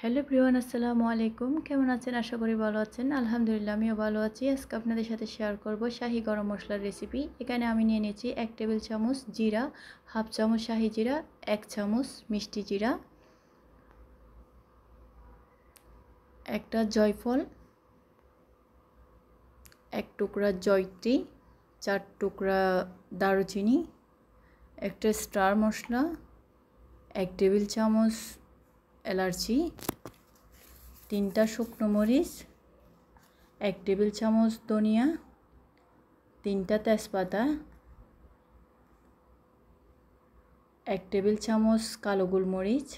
Hello everyone, আসসালামু আলাইকুম। কেমন আছেন? আশা করি ভালো আছেন। আলহামদুলিল্লাহ, আমিও ভালো আছি। আজকে আপনাদের সাথে শেয়ার করব শাহি গরম মশলার রেসিপি। এখানে আমি নিয়ে নিয়েছি 1 টেবিল চামচ জিরা, হাফ চামচ শাহি জিরা, 1 চামচ মিষ্টি জিরা, একটা জয়ফল, 1 টুকরা জয়ত্রী, 4 টুকরা দারুচিনি, একটা স্টার মশলা, 1 টেবিল চামচ এলাচি, 3টা শুকনো মরিচ, 1 টেবিল চামচ ধনিয়া, 3টা তেজপাতা, 1 টেবিল চামচ কালো গোলমরিচ,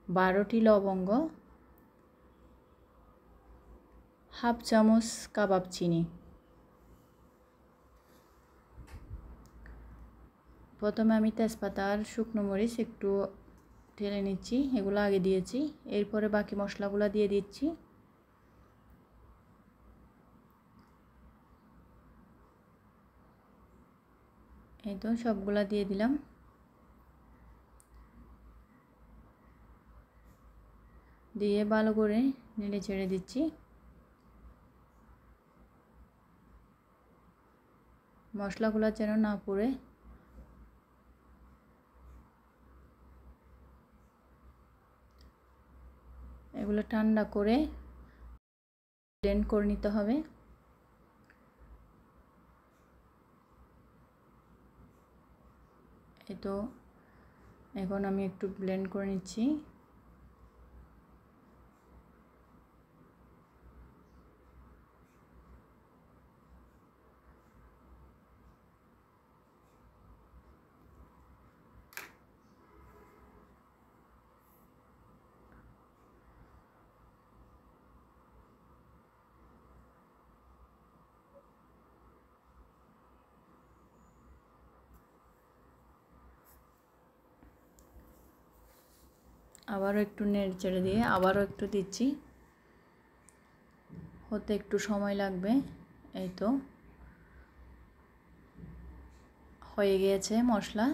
12টি লবঙ্গ, হাফ চামচ কাবাব চিনি। প্রথমে আমি তেজপাতা আর শুকনো মরিচ একটু ঢেলে নিচ্ছি, এগুলো আগে দিয়েছি। এরপরে বাকি মশলাগুলো দিয়ে দিচ্ছি। এই তো সবগুলা দিয়ে দিলাম। দিয়ে ভালো করে নেড়ে ছেড়ে দিচ্ছি। মশলাগুলো যেন না পুড়ে। এগুলো ঠান্ডা করে ব্লেন্ড করে নিতে হবে। এই তো এখন আমি একটু ব্লেন্ড করে নিচ্ছি। আবারও একটু নেড়ে চেড়ে দিয়ে আবারও একটু দিচ্ছি। হতে একটু সময় লাগবে। এই তো হয়ে গিয়েছে মশলা,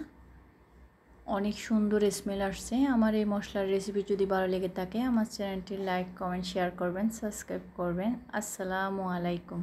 অনেক সুন্দর স্মেল আসছে। আমার এই মশলার রেসিপি যদি ভালো লেগে থাকে আমার চ্যানেলটি লাইক, কমেন্ট, শেয়ার করবেন, সাবস্ক্রাইব করবেন। আসসালামু আলাইকুম।